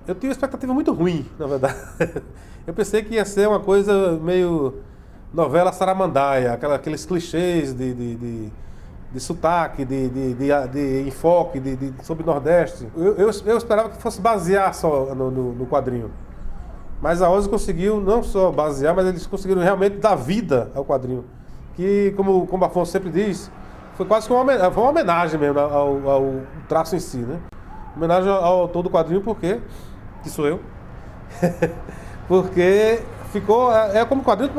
Eu tinha uma expectativa muito ruim, na verdade. Eu pensei que ia ser uma coisa meio novela Saramandaia, aqueles clichês de sotaque, de enfoque, sobre Nordeste. Eu esperava que fosse basear só no quadrinho. Mas a Ozy conseguiu não só basear, mas eles conseguiram realmente dar vida ao quadrinho. Que, como o Afonso sempre diz, foi quase que uma homenagem mesmo ao traço em si, né? Homenagem ao autor do quadrinho, porque que sou eu, porque ficou, como o quadrinho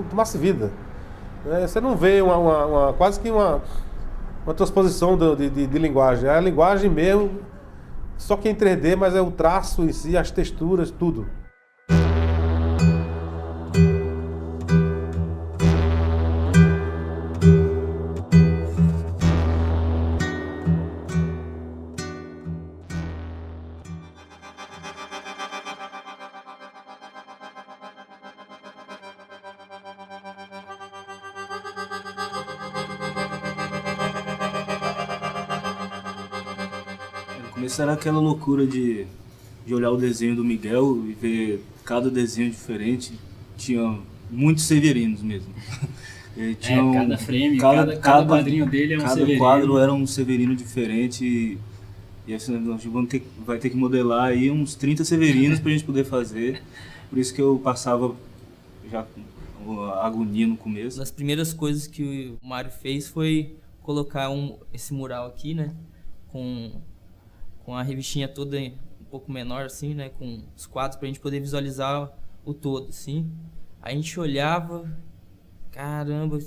tomasse vida. Você não vê quase que uma transposição de linguagem, é a linguagem mesmo, só que em 3D, mas é o traço em si, as texturas, tudo. Começo era aquela loucura de olhar o desenho do Miguel e ver cada desenho diferente. Tinha muitos Severinos mesmo. Cada frame, cada quadrinho dele é um Severino. Cada quadro era um Severino diferente e assim, nós vai ter que modelar aí uns 30 Severinos pra gente poder fazer. Por isso que eu passava já com agonia no começo. Uma das primeiras coisas que o Mário fez foi colocar esse mural aqui, né? Com a revistinha toda um pouco menor, assim, né? Com os quadros pra gente poder visualizar o todo, assim. A gente olhava, caramba,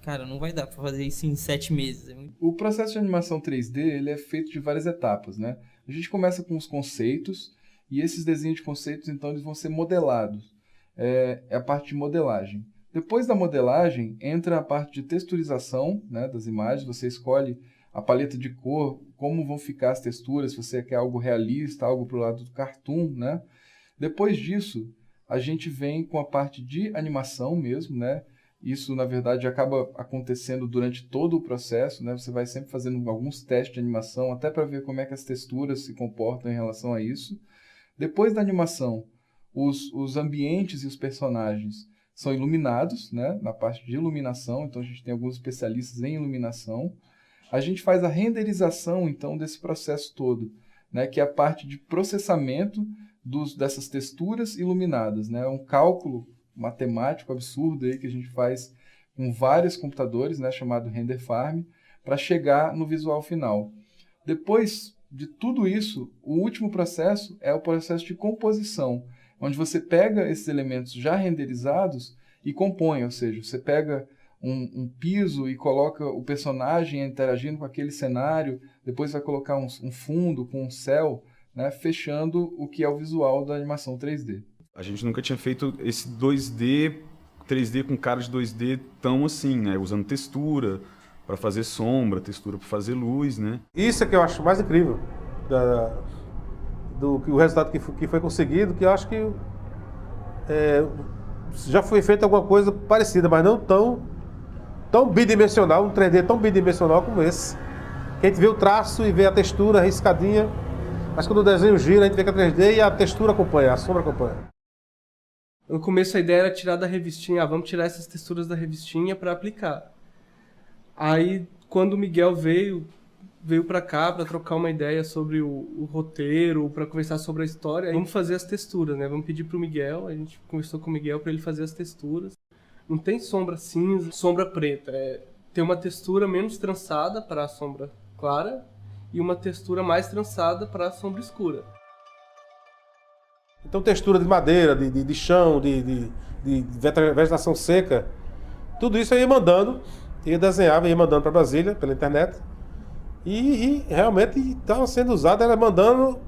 cara, não vai dar pra fazer isso em 7 meses. O processo de animação 3D, ele é feito de várias etapas, né? A gente começa com os conceitos, e esses desenhos de conceitos, então, eles vão ser modelados. É a parte de modelagem. Depois da modelagem, entra a parte de texturização, né, das imagens. Você escolhe a paleta de cor, como vão ficar as texturas, se você quer algo realista, algo para o lado do cartoon, né? Depois disso, a gente vem com a parte de animação mesmo, né? Isso, na verdade, acaba acontecendo durante todo o processo, né? Você vai sempre fazendo alguns testes de animação, até para ver como é que as texturas se comportam em relação a isso. Depois da animação, os ambientes e os personagens são iluminados, né? Na parte de iluminação, então a gente tem alguns especialistas em iluminação. A gente faz a renderização, então, desse processo todo, né? Que é a parte de processamento dessas texturas iluminadas, né? É um cálculo matemático absurdo aí que a gente faz com vários computadores, né? Chamado render farm, para chegar no visual final. Depois de tudo isso, o último processo é o processo de composição, onde você pega esses elementos já renderizados e compõe, ou seja, você pega um piso e coloca o personagem interagindo com aquele cenário, depois vai colocar um fundo com um céu, né, fechando o que é o visual da animação 3D. A gente nunca tinha feito esse 2D, 3D com cara de 2D tão assim, né, usando textura para fazer sombra, textura para fazer luz, né. Isso é que eu acho mais incrível, o resultado que foi conseguido, que eu acho que já foi feita alguma coisa parecida, mas não tão bidimensional, um 3D tão bidimensional como esse. Que a gente vê o traço e vê a textura riscadinha, mas quando o desenho gira, a gente vê que é 3D e a textura acompanha, a sombra acompanha. No começo a ideia era tirar da revistinha, vamos tirar essas texturas da revistinha para aplicar. Aí, quando o Miguel veio para cá para trocar uma ideia sobre o roteiro, para conversar sobre a história, vamos fazer as texturas, né? Vamos pedir pro Miguel, a gente conversou com o Miguel para ele fazer as texturas. Não tem sombra cinza, sombra preta. Tem uma textura menos trançada para a sombra clara e uma textura mais trançada para a sombra escura. Então textura de madeira, de chão, de vegetação seca, tudo isso eu ia mandando, ia desenhava, ia mandando para Brasília, pela internet. E realmente estava sendo usado, era mandando,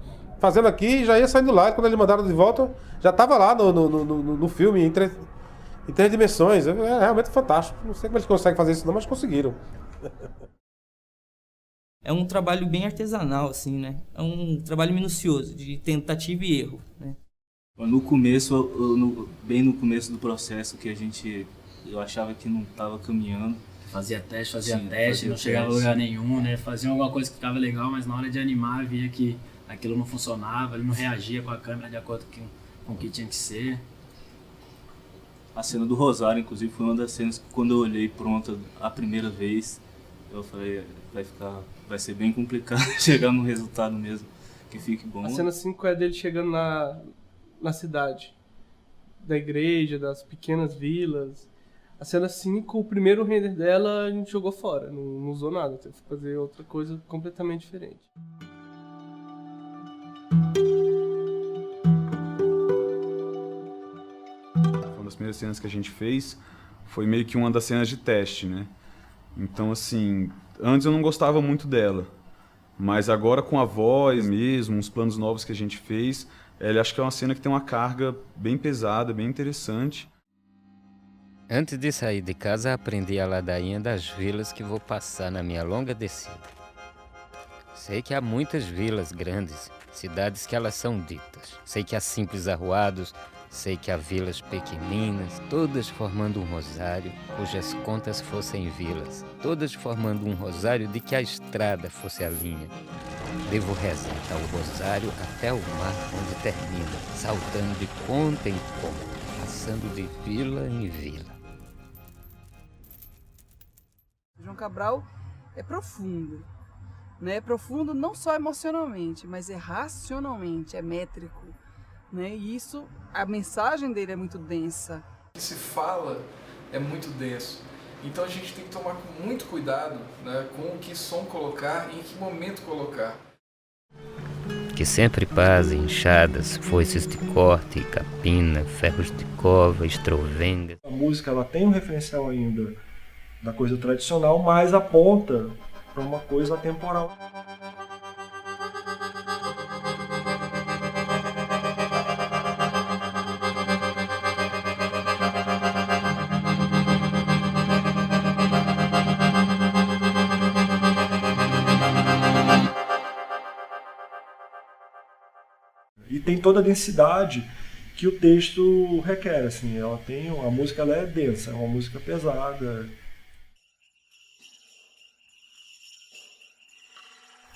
fazendo aqui, já ia saindo lá. E quando eles mandaram de volta, já estava lá no filme, em três dimensões. É realmente fantástico. Não sei como eles conseguem fazer isso não, mas conseguiram. É um trabalho bem artesanal, assim, né? É um trabalho minucioso, de tentativa e erro, né? No começo, bem no começo do processo, que eu achava que não estava caminhando. Fazia teste, Sim, não chegava a lugar nenhum, né? Fazia alguma coisa que ficava legal, mas na hora de animar, via que aquilo não funcionava, ele não reagia com a câmera de acordo com o que tinha que ser. A cena do Rosário, inclusive, foi uma das cenas que quando eu olhei pronta a primeira vez, eu falei, vai ser bem complicado chegar no resultado mesmo, que fique bom. A cena 5 é dele chegando na cidade, da igreja, das pequenas vilas. A cena 5, o primeiro render dela, a gente jogou fora, não usou nada, teve que fazer outra coisa completamente diferente. Uma das primeiras cenas que a gente fez foi meio que uma das cenas de teste, né? Então, assim, antes eu não gostava muito dela, mas agora com a voz mesmo, uns planos novos que a gente fez, acho que é uma cena que tem uma carga bem pesada, bem interessante. Antes de sair de casa, aprendi a ladainha das vilas que vou passar na minha longa descida. Sei que há muitas vilas grandes, cidades que elas são ditas. Sei que há simples arruados, sei que há vilas pequeninas, todas formando um rosário, cujas contas fossem vilas, todas formando um rosário de que a estrada fosse a linha. Devo rezar tal rosário até o mar onde termina, saltando de conta em conta, passando de vila em vila. João Cabral é profundo, né? É profundo não só emocionalmente, mas é racionalmente, é métrico, né? E isso, a mensagem dele é muito densa. O que se fala é muito denso. Então a gente tem que tomar muito cuidado, né, com que som colocar e em que momento colocar. Que sempre paz, enxadas, foices de corte, capina, ferros de cova, estrovengas. A música ela tem um referencial ainda da coisa tradicional, mas aponta para uma coisa atemporal. E tem toda a densidade que o texto requer, assim, a música ela é densa, é uma música pesada.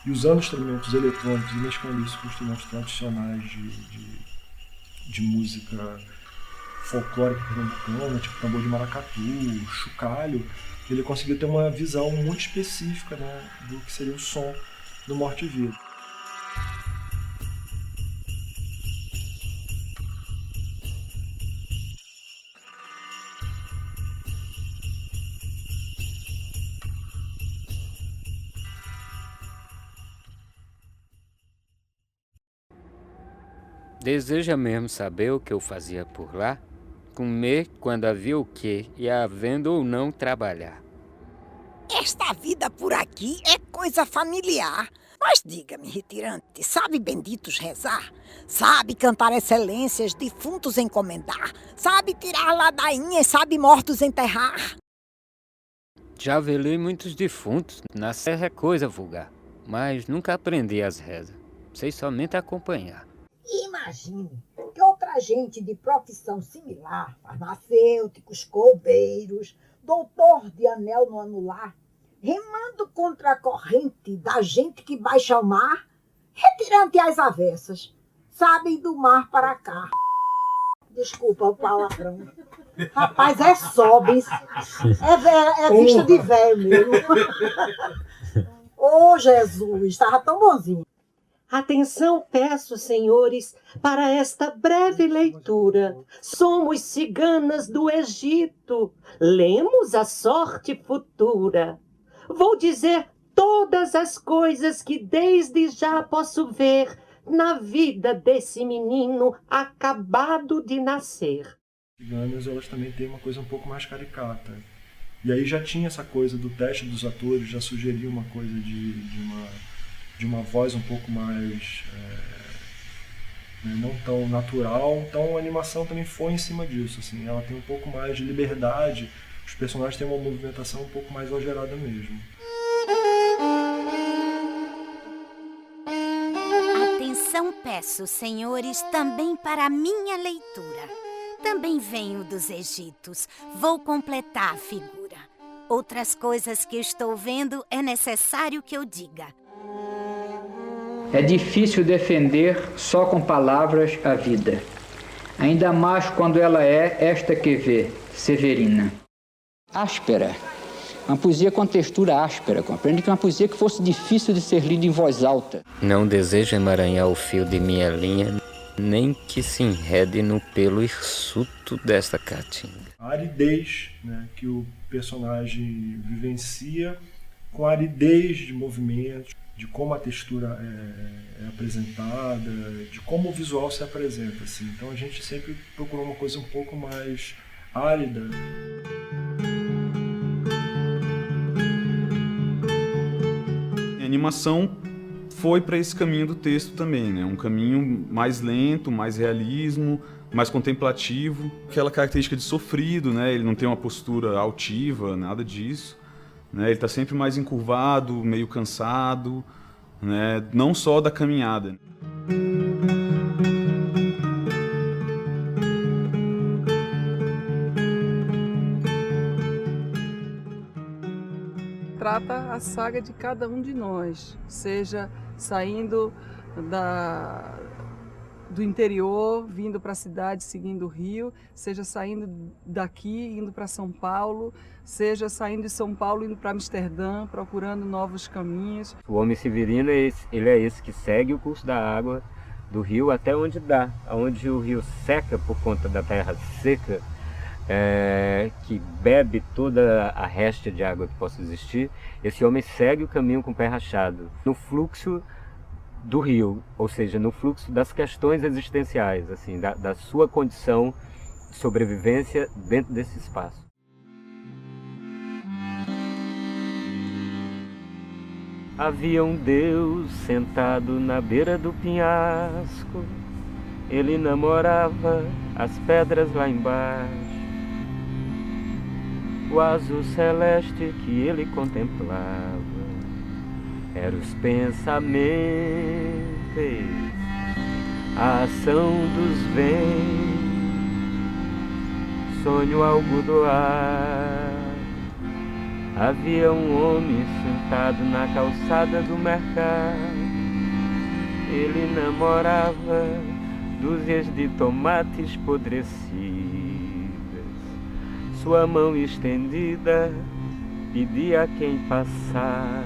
E usando instrumentos eletrônicos e mesclando isso com instrumentos tradicionais de música folclórica pernambucana, tipo tambor de maracatu, chocalho, ele conseguiu ter uma visão muito específica, né, do que seria o som do Morte e Vida. Deseja mesmo saber o que eu fazia por lá? Comer quando havia o quê e havendo ou não trabalhar. Esta vida por aqui é coisa familiar. Mas diga-me, retirante, sabe benditos rezar? Sabe cantar excelências, defuntos encomendar? Sabe tirar ladainhas, sabe mortos enterrar? Já velei muitos defuntos, na serra é coisa vulgar, mas nunca aprendi as rezas. Sei somente acompanhar. Imagine que outra gente de profissão similar, farmacêuticos, coveiros, doutor de anel no anular, remando contra a corrente da gente que baixa ao mar, retirante às avessas, sabem do mar para cá. Desculpa o palavrão. Rapaz, é sobes. É vista de velho mesmo. Ô, Jesus, estava tão bonzinho. Atenção, peço, senhores, para esta breve leitura. Somos ciganas do Egito, lemos a sorte futura. Vou dizer todas as coisas que desde já posso ver na vida desse menino acabado de nascer. As ciganas, elas também têm uma coisa um pouco mais caricata. E aí já tinha essa coisa do teste dos atores, já sugeria uma coisa de uma voz um pouco mais né, não tão natural, então a animação também foi em cima disso, assim, ela tem um pouco mais de liberdade, os personagens têm uma movimentação um pouco mais exagerada mesmo. Atenção peço, senhores, também para a minha leitura. Também venho dos Egitos, vou completar a figura. Outras coisas que estou vendo é necessário que eu diga. É difícil defender só com palavras a vida. Ainda mais quando ela é esta que vê, Severina. Áspera. Uma poesia com textura áspera, compreende? Que uma poesia que fosse difícil de ser lida em voz alta. Não desejo emaranhar o fio de minha linha, nem que se enrede no pelo hirsuto desta caatinga. A aridez, né, que o personagem vivencia, com a aridez de movimentos, de como a textura é apresentada, de como o visual se apresenta, assim. Então a gente sempre procurou uma coisa um pouco mais árida. A animação foi para esse caminho do texto também, né? Um caminho mais lento, mais realismo, mais contemplativo. Aquela característica de sofrido, né? Ele não tem uma postura altiva, nada disso. Né? Ele está sempre mais encurvado, meio cansado, né? Não só da caminhada. Trata a saga de cada um de nós, seja saindo do interior, vindo para a cidade, seguindo o rio, seja saindo daqui, indo para São Paulo, seja saindo de São Paulo, indo para Amsterdã, procurando novos caminhos. O homem severino ele é esse que segue o curso da água do rio até onde dá, onde o rio seca por conta da terra seca, que bebe toda a réstia de água que possa existir. Esse homem segue o caminho com o pé rachado, no fluxo do rio, ou seja, no fluxo das questões existenciais, assim, da sua condição de sobrevivência dentro desse espaço. Havia um Deus sentado na beira do penhasco, ele namorava as pedras lá embaixo. O azul celeste que ele contemplava era os pensamentos, a ação dos ventos, sonho algo do ar. Havia um homem sentado na calçada do mercado, ele namorava dúzias de tomates podrecidas. Sua mão estendida pedia a quem passava,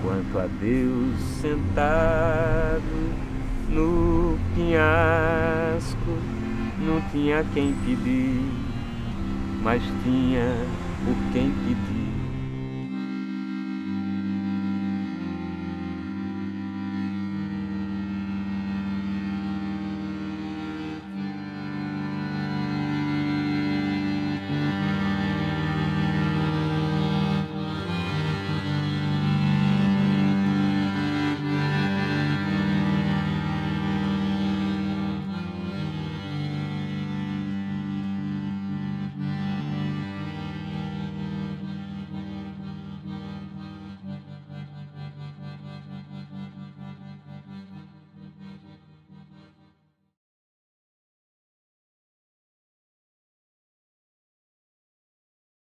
quanto a Deus sentado no penhasco, não tinha quem pedir, mas tinha por quem pedir.